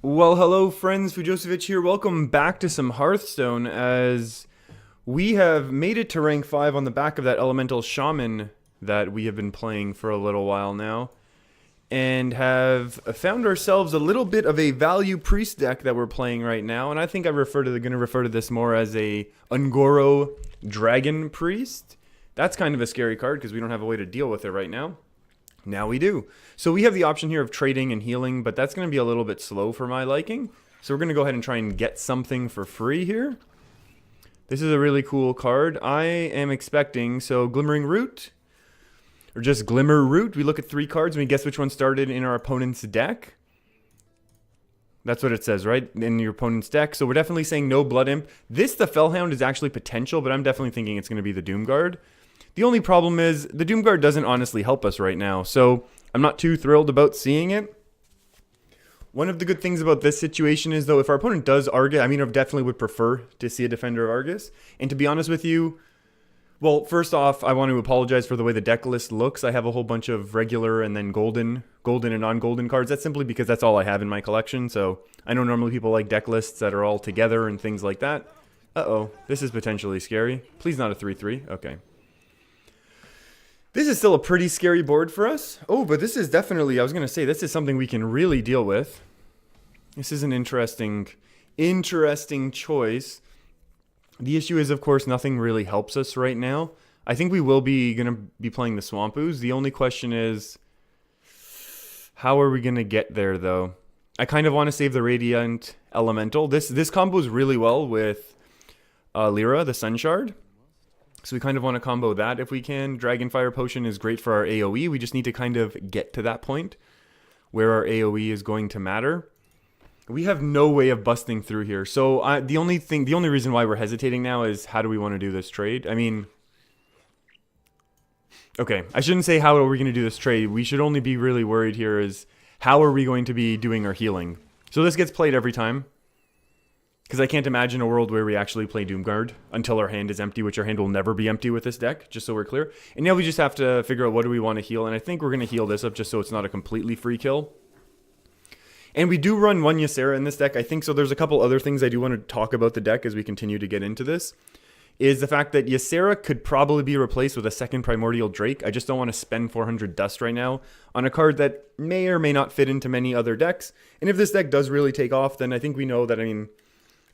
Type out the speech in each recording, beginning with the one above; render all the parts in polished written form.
Well, hello friends, Fujosevich here. Welcome back to some Hearthstone as we have made it to rank 5 on the back of that Elemental Shaman that we have been playing for a little while now. And have found ourselves a little bit of a value priest deck that we're playing right now. And I think I'm going to refer to this more as a Ungoro Dragon Priest. That's kind of a scary card because we don't have a way to deal with it right now. Now we do. So we have the option here of trading and healing, but that's going to be a little bit slow for my liking. So we're going to go ahead and try and get something for free here. This is a really cool card. I am expecting, so Glimmering Root, or just Glimmer Root. We look at 3 cards and we guess which one started in our opponent's deck. That's what it says, right? In your opponent's deck. So we're definitely saying no Blood Imp. This, the Fellhound, is actually potential, but I'm definitely thinking it's going to be the Doomguard. The only problem is the Doomguard doesn't honestly help us right now, so I'm not too thrilled about seeing it. One of the good things about this situation is, though, if our opponent does Argus, I mean, I definitely would prefer to see a Defender of Argus. And to be honest with you, well, first off, I want to apologize for the way the deck list looks. I have a whole bunch of regular and then golden and non-golden cards. That's simply because that's all I have in my collection, so I know normally people like deck lists that are all together and things like that. Uh-oh, this is potentially scary. Please not a 3-3. Okay. This is still a pretty scary board for us. Oh, but this is definitely, I was going to say, this is something we can really deal with. This is an interesting choice. The issue is, of course, nothing really helps us right now. I think we will be going to be playing the Swamp Ooze. The only question is, how are we going to get there, though? I kind of want to save the Radiant Elemental. This combos really well with Lyra, the Sun Shard. So we kind of want to combo that if we can. Dragonfire Potion is great for our AoE. We just need to kind of get to that point where our AoE is going to matter. We have no way of busting through here. So the only reason why we're hesitating now is how do we want to do this trade? I mean, okay, I shouldn't say how are we going to do this trade. We should only be really worried here is how are we going to be doing our healing? So this gets played every time. Because I can't imagine a world where we actually play Doomguard until our hand is empty, which our hand will never be empty with this deck, just so we're clear. And now we just have to figure out what do we want to heal, and I think we're going to heal this up just so it's not a completely free kill. And we do run one Ysera in this deck, I think, so there's a couple other things I do want to talk about the deck as we continue to get into this. Is the fact that Ysera could probably be replaced with a second Primordial Drake. I just don't want to spend 400 dust right now on a card that may or may not fit into many other decks. And if this deck does really take off, then I think we know that, I mean,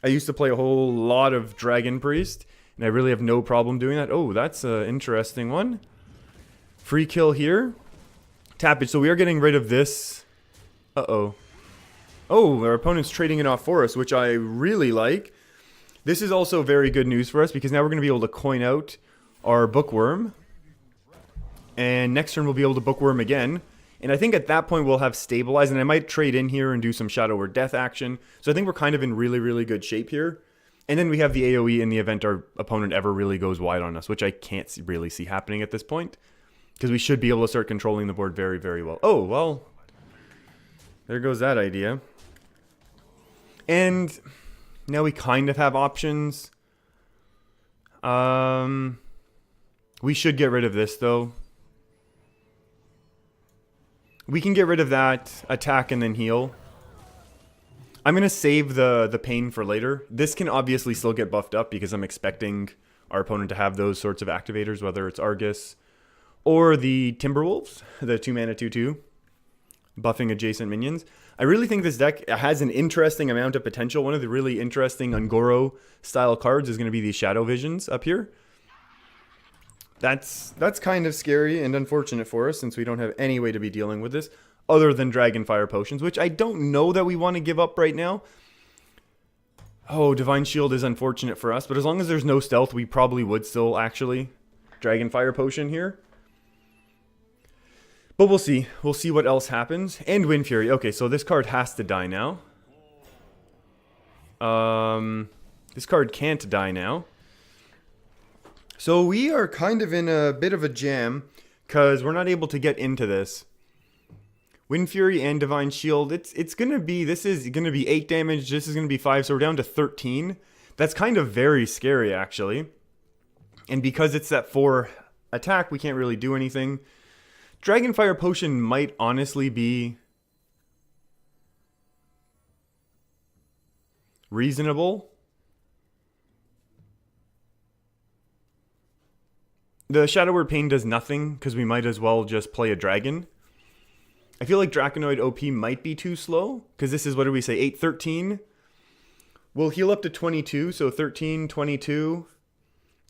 I used to play a whole lot of Dragon Priest, and I really have no problem doing that. Oh, that's an interesting one. Free kill here. Tappage. So we are getting rid of this. Uh-oh. Oh, our opponent's trading it off for us, which I really like. This is also very good news for us, because now we're going to be able to coin out our Bookworm. And next turn we'll be able to Bookworm again. And I think at that point we'll have stabilized, and I might trade in here and do some Shadow or Death action. So I think we're kind of in really, really good shape here. And then we have the AoE in the event our opponent ever really goes wide on us, which I can't really see happening at this point. Because we should be able to start controlling the board very, very well. Oh, well, there goes that idea. And now we kind of have options. We should get rid of this, though. We can get rid of that, attack, and then heal. I'm going to save the pain for later. This can obviously still get buffed up because I'm expecting our opponent to have those sorts of activators, whether it's Argus or the Timberwolves, the 2-mana 2-2, buffing adjacent minions. I really think this deck has an interesting amount of potential. One of the really interesting Ungoro-style cards is going to be these Shadow Visions up here. That's kind of scary and unfortunate for us since we don't have any way to be dealing with this other than Dragonfire Potions, which I don't know that we want to give up right now. Oh, Divine Shield is unfortunate for us, but as long as there's no stealth, we probably would still actually Dragonfire Potion here. But we'll see. We'll see what else happens. And Wind Fury. Okay, so this card has to die now. This card can't die now. So we are kind of in a bit of a jam because we're not able to get into this. Wind Fury and Divine Shield, it's going to be, this is going to be 8 damage, this is going to be 5, so we're down to 13. That's kind of very scary, actually. And because it's that 4 attack, we can't really do anything. Dragonfire Potion might honestly be reasonable. The Shadow Word Pain does nothing, because we might as well just play a dragon. I feel like Drakonid OP might be too slow, because this is, what do we say, 8-13? We'll heal up to 22, so 13, 22.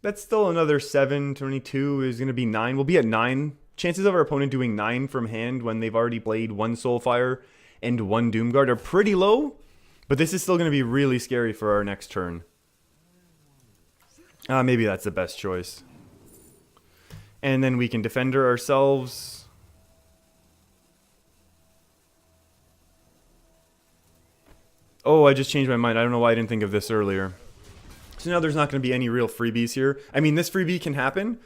That's still another 7, 22 is going to be 9. We'll be at 9. Chances of our opponent doing 9 from hand when they've already played 1 Soulfire and 1 Doomguard are pretty low, but this is still going to be really scary for our next turn. Maybe that's the best choice. And then we can Defender ourselves. Oh, I just changed my mind. I don't know why I didn't think of this earlier. So now there's not going to be any real freebies here. I mean, this freebie can happen,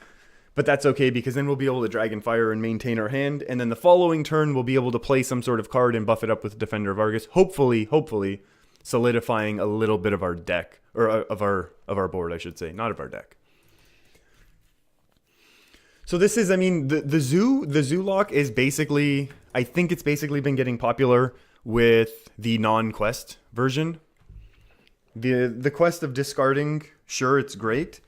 but that's okay because then we'll be able to Dragon Fire and maintain our hand. And then the following turn, we'll be able to play some sort of card and buff it up with Defender of Argus. Hopefully solidifying a little bit of our deck, or of our board, I should say, not of our deck. So this is, I mean, the zoo lock is basically, I think it's basically been getting popular with the non-quest version. The quest of discarding, sure, it's great,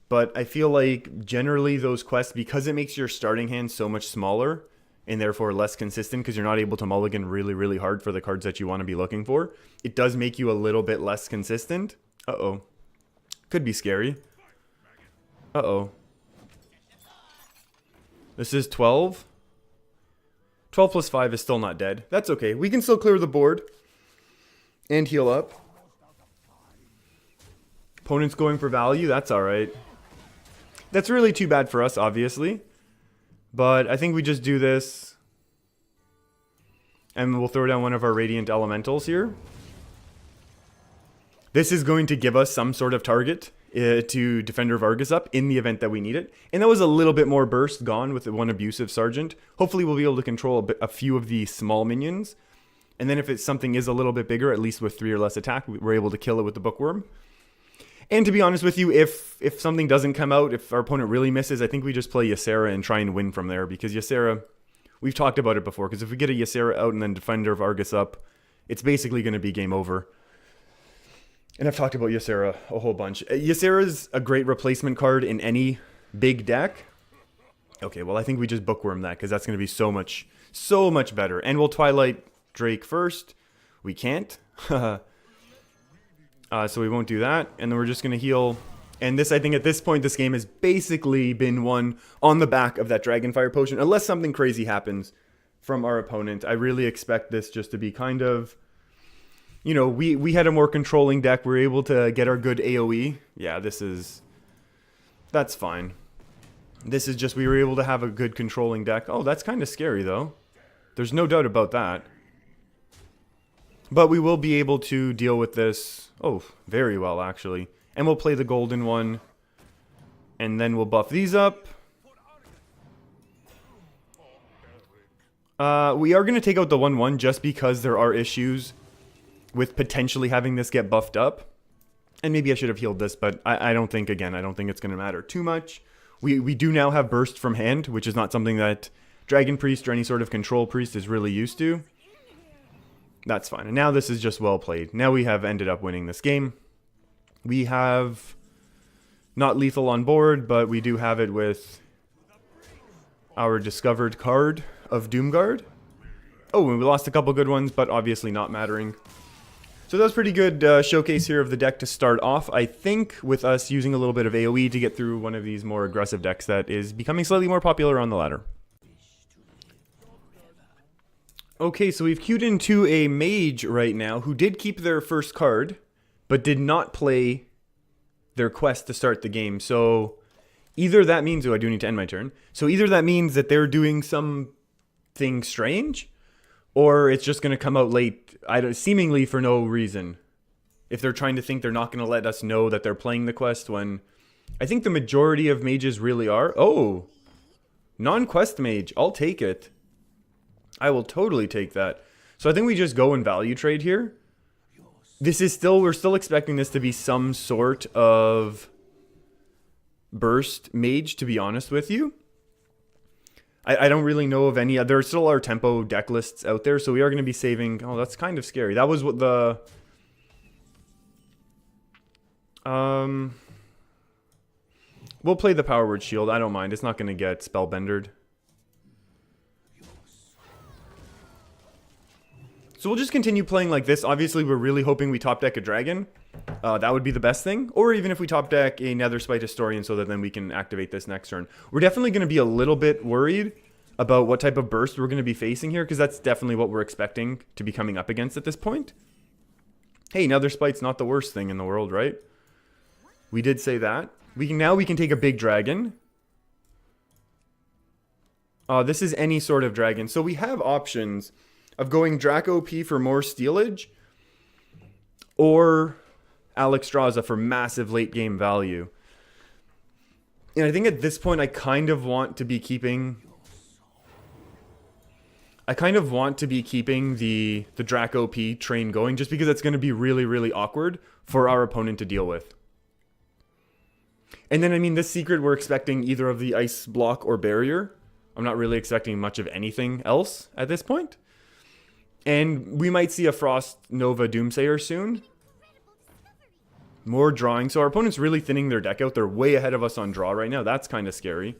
but I feel like generally those quests, because it makes your starting hand so much smaller and therefore less consistent because you're not able to mulligan really hard for the cards that you want to be looking for, it does make you a little bit less consistent. Uh-oh. Could be scary. Uh-oh. This is 12. 12 plus 5 is still not dead. That's okay. We can still clear the board and heal up. Opponent's going for value. That's alright. That's really too bad for us, obviously. But I think we just do this. And we'll throw down one of our Radiant Elementals here. This is going to give us some sort of target to Defender of Argus up in the event that we need it. And that was a little bit more burst gone with the one Abusive Sergeant. Hopefully we'll be able to control a few of the small minions. And then if it's something is a little bit bigger, at least with 3 or less attack, we're able to kill it with the Bookworm. And to be honest with you, if something doesn't come out, if our opponent really misses, I think we just play Ysera and try and win from there. Because Ysera, we've talked about it before, because if we get a Ysera out and then Defender of Argus up, it's basically going to be game over. And I've talked about Ysera a whole bunch. Ysera's a great replacement card in any big deck. Okay, well, I think we just Bookworm that, because that's going to be so much better. And we'll Twilight Drake first. We can't. So we won't do that. And then we're just going to heal. And this, I think at this point, this game has basically been won on the back of that Dragonfire Potion. Unless something crazy happens from our opponent. I really expect this just to be kind of... You know, we had a more controlling deck. We were able to get our good AoE. Yeah, that's fine. This is just, we were able to have a good controlling deck. Oh, that's kind of scary, though. There's no doubt about that. But we will be able to deal with this, oh, very well, actually. And we'll play the golden one. And then we'll buff these up. We are going to take out the 1/1 just because there are issues with potentially having this get buffed up. And maybe I should have healed this, but I don't think, again, I don't think it's going to matter too much. We do now have Burst from hand, which is not something that Dragon Priest or any sort of Control Priest is really used to. That's fine. And now this is just well played. Now we have ended up winning this game. We have not lethal on board, but we do have it with our discovered card of Doomguard. Oh, and we lost a couple good ones, but obviously not mattering. So that was pretty good showcase here of the deck to start off. I think with us using a little bit of AoE to get through one of these more aggressive decks that is becoming slightly more popular on the ladder. Okay, so we've queued into a mage right now who did keep their first card, but did not play their quest to start the game. So either that means, oh, I do need to end my turn. So either that means that they're doing something strange, or it's just going to come out late, seemingly for no reason. If they're trying to think they're not going to let us know that they're playing the quest, when I think the majority of mages really are. Oh, non-quest mage. I'll take it. I will totally take that. So I think we just go and value trade here. This is still, we're still expecting this to be some sort of burst mage, to be honest with you. I don't really know of any. There still are tempo deck lists out there, so we are going to be saving. Oh, that's kind of scary. That was what the Um, we'll play the Power Word Shield. I don't mind. It's not going to get spellbendered. So we'll just continue playing like this. Obviously, we're really hoping we top deck a dragon. That would be the best thing. Or even if we top deck a Netherspite Historian so that then we can activate this next turn. We're definitely going to be a little bit worried about what type of burst we're going to be facing here, because that's definitely what we're expecting to be coming up against at this point. Hey, Netherspite's not the worst thing in the world, right? We did say that. Now we can take a big dragon. This is any sort of dragon. So we have options of going Draco OP for more stealage, or Alexstrasza for massive late game value. And I think at this point I kind of want to be keeping the Draco OP train going, just because it's going to be really, really awkward for our opponent to deal with. And then, I mean, this secret, we're expecting either of the ice block or barrier. I'm not really expecting much of anything else at this point. And we might see a Frost Nova Doomsayer soon. More drawing. So our opponent's really thinning their deck out. They're way ahead of us on draw right now. That's kind of scary.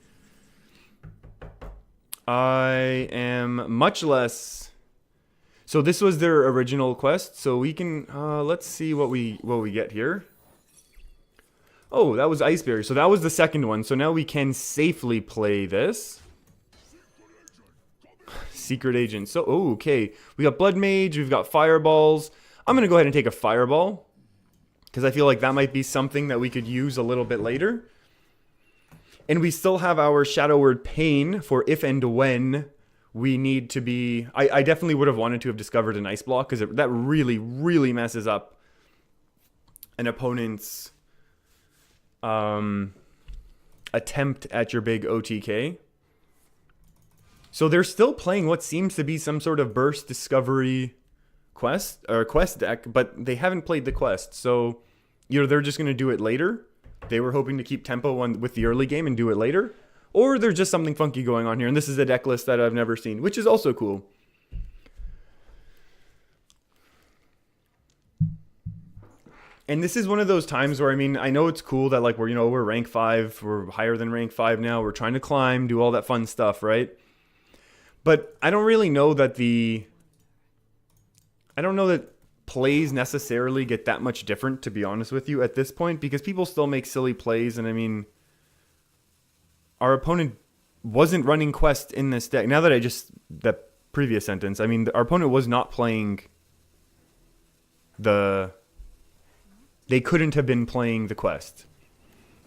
I am much less... So this was their original quest. So we can... let's see what we get here. Oh, that was Iceberry. So that was the second one. So now we can safely play this. Secret Agent. So, oh, okay. We got Blood Mage. We've got Fireballs. I'm going to go ahead and take a Fireball, because I feel like that might be something that we could use a little bit later. And we still have our Shadow Word Pain for if and when we need to be... I definitely would have wanted to have discovered an Ice Block, because that really, really messes up an opponent's attempt at your big OTK. So they're still playing what seems to be some sort of burst discovery quest deck, but they haven't played the quest. So either they're just going to do it later. They were hoping to keep tempo with the early game and do it later, or there's just something funky going on here. And this is a deck list that I've never seen, which is also cool. And this is one of those times where, I mean, I know it's cool that like we're rank 5, we're higher than rank 5 now, we're trying to climb, do all that fun stuff, right? But I don't really know that plays necessarily get that much different, to be honest with you, at this point, because people still make silly plays. And I mean, our opponent wasn't running quest in this deck. Now that that previous sentence, I mean, our opponent was not playing they couldn't have been playing the quest,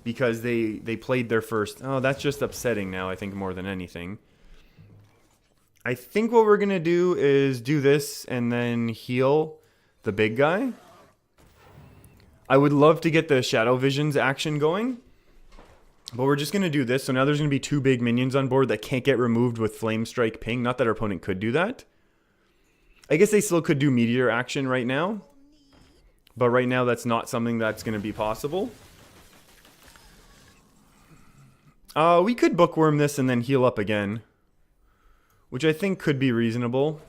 because they played their first. Oh, that's just upsetting now, I think, more than anything. I think what we're going to do is do this and then heal the big guy. I would love to get the Shadow Visions action going, but we're just going to do this. So now there's going to be 2 big minions on board that can't get removed with Flame Strike Ping. Not that our opponent could do that. I guess they still could do Meteor action right now, but right now that's not something that's going to be possible. We could Bookworm this and then heal up again, which I think could be reasonable.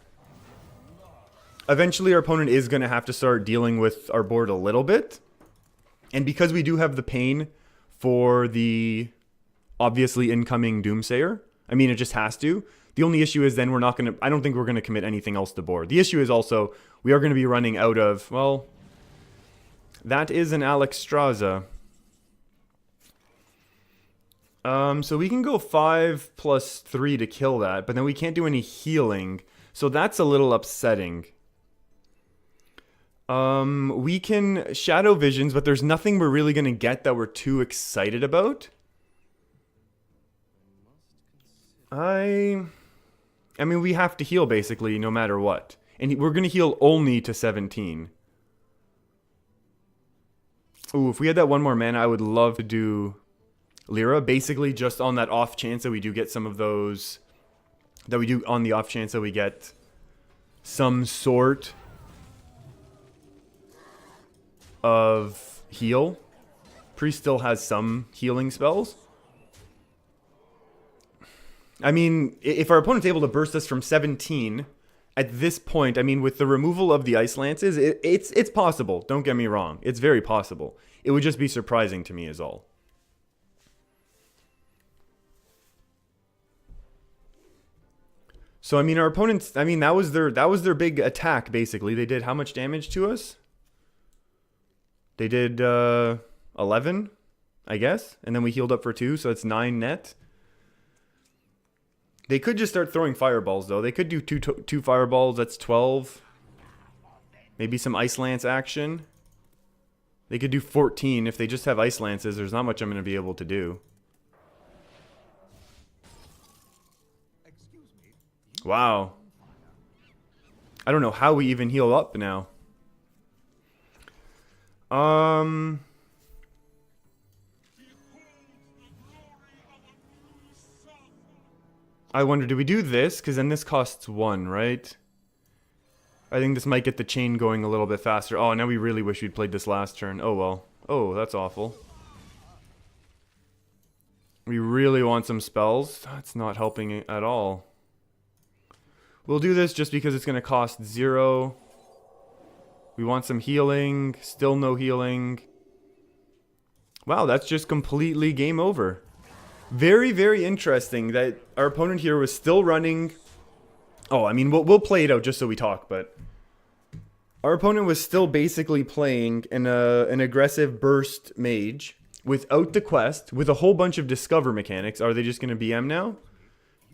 Eventually, our opponent is going to have to start dealing with our board a little bit. And because we do have the pain for the obviously incoming Doomsayer, I mean, it just has to. The only issue is then I don't think we're going to commit anything else to board. The issue is also, we are going to be running out of, well, that is an Alexstrasza. So we can go 5 plus 3 to kill that, but then we can't do any healing. So that's a little upsetting. We can Shadow Visions, but there's nothing we're really going to get that we're too excited about. I mean, we have to heal basically no matter what. And we're going to heal only to 17. Ooh, if we had that one more mana, I would love to do Lyra, basically just on that off chance that we do get some of those, on the off chance that we get some sort of heal. Priest still has some healing spells. I mean, if our opponent's able to burst us from 17 at this point, I mean, with the removal of the Ice Lances, it's possible. Don't get me wrong. It's very possible. It would just be surprising to me is all. So, I mean, our opponents, I mean, that was their big attack, basically. They did how much damage to us? They did 11, I guess. And then we healed up for 2, so it's 9 net. They could just start throwing fireballs, though. They could do two fireballs, that's 12. Maybe some Ice Lance action. They could do 14. If they just have Ice Lances, there's not much I'm going to be able to do. Wow. I don't know how we even heal up now. I wonder, do we do this? Because then this costs 1, right? I think this might get the chain going a little bit faster. Oh, now we really wish we'd played this last turn. Oh, well. Oh, that's awful. We really want some spells. That's not helping at all. We'll do this just because it's going to cost 0. We want some healing. Still no healing. Wow, that's just completely game over. Very, very interesting that our opponent here was still running. Oh, I mean, we'll play it out just so we talk, but our opponent was still basically playing an aggressive burst mage without the quest, with a whole bunch of discover mechanics. Are they just going to BM now?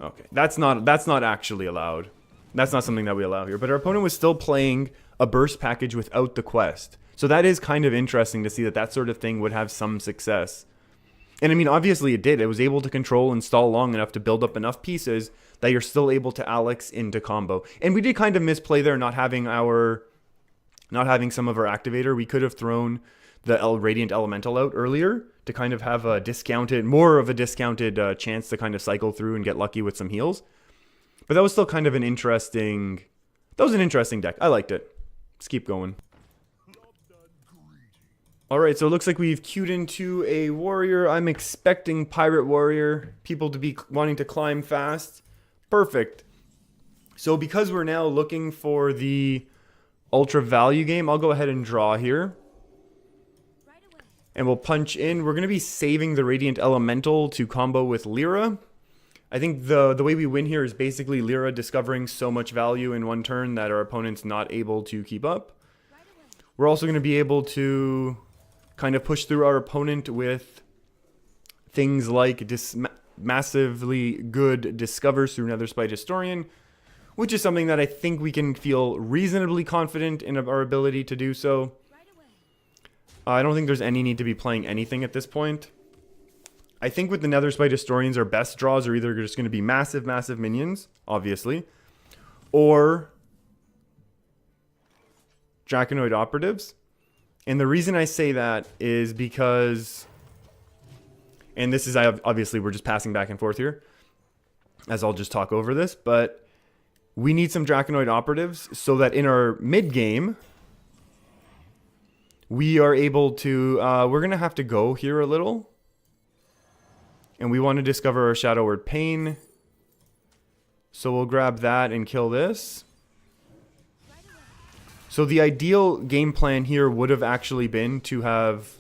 Okay, that's not actually allowed. That's not something that we allow here. But our opponent was still playing a burst package without the quest. So that is kind of interesting to see that that sort of thing would have some success. And I mean, obviously it did. It was able to control and stall long enough to build up enough pieces that you're still able to Alex into combo. And we did kind of misplay there, not having some of our activator. We could have thrown the Radiant Elemental out earlier to kind of have a more of a discounted chance to kind of cycle through and get lucky with some heals. But that was still kind of an interesting deck. I liked it. Let's keep going. Alright, so it looks like we've queued into a warrior. I'm expecting Pirate Warrior. People to be wanting to climb fast. Perfect. So because we're now looking for the ultra value game, I'll go ahead and draw here. And we'll punch in. We're going to be saving the Radiant Elemental to combo with Lyra. I think the way we win here is basically Lyra discovering so much value in one turn that our opponent's not able to keep up. We're also going to be able to kind of push through our opponent with things like massively good discovers through Netherspite Historian, which is something that I think we can feel reasonably confident in our ability to do so. I don't think there's any need to be playing anything at this point. I think with the Netherspite Historians, our best draws are either just going to be massive minions, obviously, or Drakonid Operatives. And the reason I say that is because, and this is obviously we're just passing back and forth here, as I'll just talk over this, but we need some Drakonid Operatives so that in our mid game, we are able to, we're going to have to go here a little. And we want to discover our Shadow Word Pain. So we'll grab that and kill this. So the ideal game plan here would have actually been to have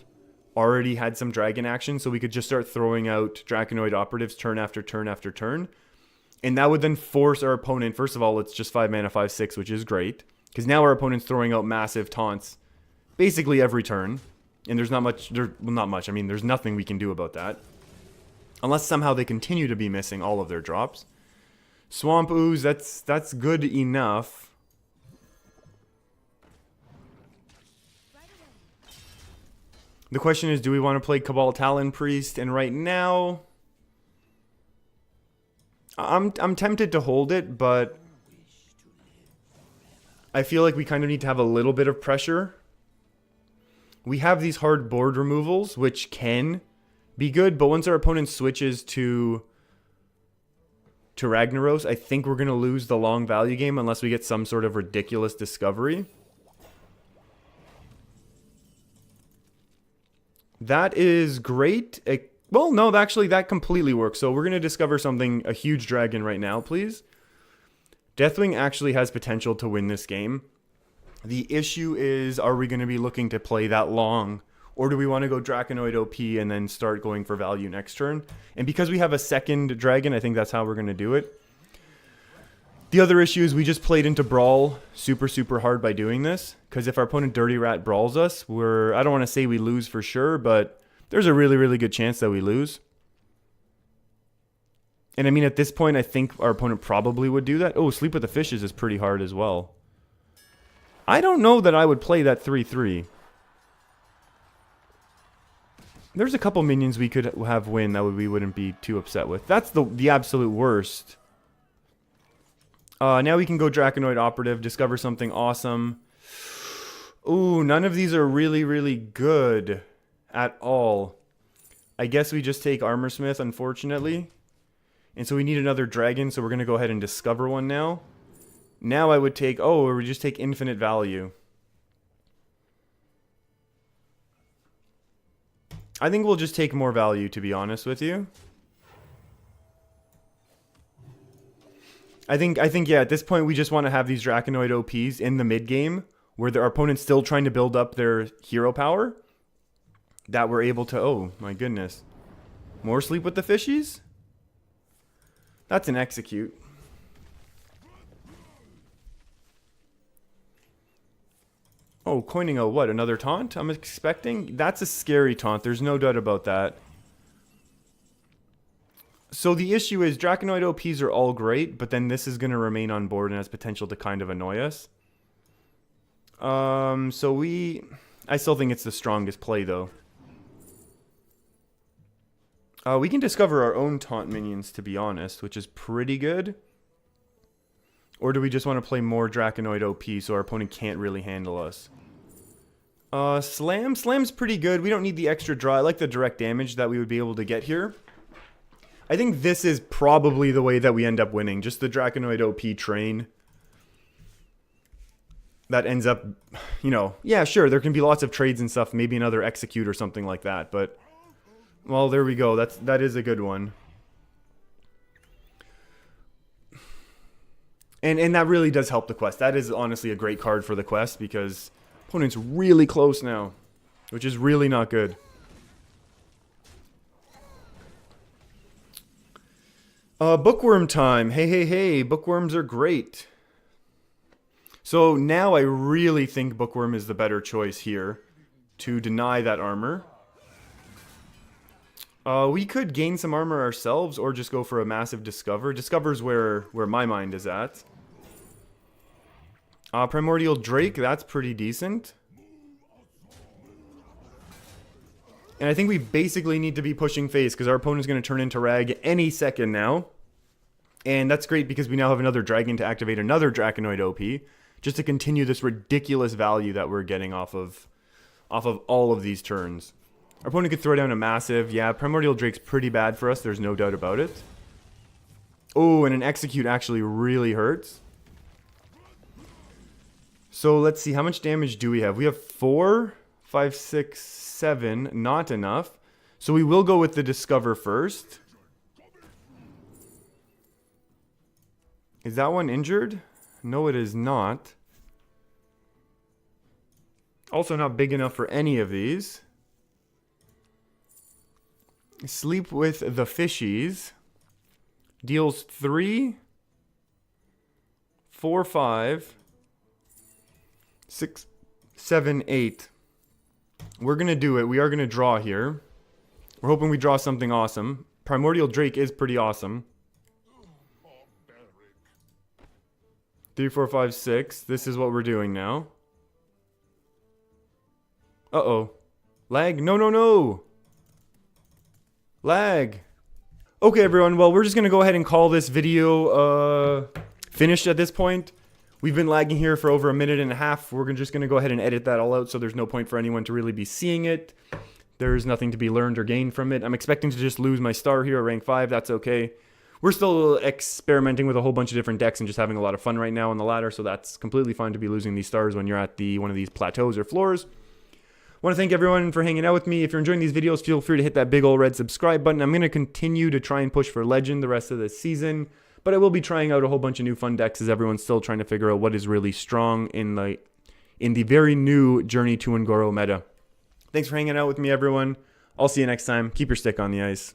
already had some dragon action, so we could just start throwing out Drakonid Operatives turn after turn after turn. And that would then force our opponent, first of all, it's just 5 mana, 5/6, which is great. Because now our opponent's throwing out massive taunts basically every turn. And there's not much, I mean, there's nothing we can do about that. Unless somehow they continue to be missing all of their drops. Swamp Ooze, that's good enough. The question is, do we want to play Cabal Talon Priest? And right now, I'm tempted to hold it, but I feel like we kind of need to have a little bit of pressure. We have these hard board removals, which can be good, but once our opponent switches to Ragnaros, I think we're going to lose the long value game unless we get some sort of ridiculous discovery. That is great. Well, no, actually that completely works. So we're going to discover something, a huge dragon right now, please. Deathwing actually has potential to win this game. The issue is, are we going to be looking to play that long? Or do we want to go Drakonid OP and then start going for value next turn? And because we have a second dragon, I think that's how we're going to do it. The other issue is we just played into Brawl super hard by doing this. Because if our opponent Dirty Rat brawls us, I don't want to say we lose for sure, but there's a really good chance that we lose. And I mean, at this point, I think our opponent probably would do that. Oh, Sleep with the Fishes is pretty hard as well. I don't know that I would play that 3-3. There's a couple minions we could have win that we wouldn't be too upset with. That's the absolute worst. Now we can go Drakonid Operative, discover something awesome. Ooh, none of these are really good at all. I guess we just take Armorsmith, unfortunately. And so we need another dragon, so we're going to go ahead and discover one now. Now I would take, or we just take infinite value. I think we'll just take more value, to be honest with you. I think yeah, at this point we just want to have these Drakonid OPs in the mid game where our opponent's still trying to build up their hero power. That we're able to, oh my goodness. More Sleep with the Fishies? That's an execute. Oh, coining a what? Another taunt? I'm expecting? That's a scary taunt. There's no doubt about that. So the issue is Drakonid OPs are all great, but then this is going to remain on board and has potential to kind of annoy us. I still think it's the strongest play though. We can discover our own taunt minions, to be honest, which is pretty good. Or do we just want to play more Drakonid OP so our opponent can't really handle us? Slam's pretty good. We don't need the extra draw. I like the direct damage that we would be able to get here. I think this is probably the way that we end up winning. Just the Drakonid OP Train. That ends up, you know, yeah, sure, there can be lots of trades and stuff. Maybe another execute or something like that, but... Well, there we go. That is a good one. And that really does help the quest. That is honestly a great card for the quest because opponent's really close now, which is really not good. Bookworm time. Hey, bookworms are great. So now I really think bookworm is the better choice here to deny that armor. We could gain some armor ourselves or just go for a massive discover. Discover's where my mind is at. Primordial Drake, that's pretty decent. And I think we basically need to be pushing face because our opponent's going to turn into Rag any second now. And that's great because we now have another dragon to activate another Drakonid OP. Just to continue this ridiculous value that we're getting off of all of these turns. Our opponent could throw down a massive. Yeah, Primordial Drake's pretty bad for us. There's no doubt about it. Oh, and an execute actually really hurts. So let's see. How much damage do we have? We have 4, 5, 6, 7. Not enough. So we will go with the discover first. Is that one injured? No, it is not. Also not big enough for any of these. Sleep with the Fishies deals 3, 4, 5, 6, 7, 8. We're going to do it. We are going to draw here. We're hoping we draw something awesome. Primordial Drake is pretty awesome. 3, 4, 5, 6. This is what we're doing now. Uh-oh. Lag? No. Lag. Okay, everyone. Well, we're just going to go ahead and call this video finished at this point. We've been lagging here for over a minute and a half. We're just going to go ahead and edit that all out so there's no point for anyone to really be seeing it. There's nothing to be learned or gained from it. I'm expecting to just lose my star here at rank 5. That's okay. We're still experimenting with a whole bunch of different decks and just having a lot of fun right now on the ladder, so that's completely fine to be losing these stars when you're at one of these plateaus or floors. I want to thank everyone for hanging out with me. If you're enjoying these videos, feel free to hit that big old red subscribe button. I'm going to continue to try and push for Legend the rest of this season. But I will be trying out a whole bunch of new fun decks as everyone's still trying to figure out what is really strong in the very new Journey to Ungoro meta. Thanks for hanging out with me, everyone. I'll see you next time. Keep your stick on the ice.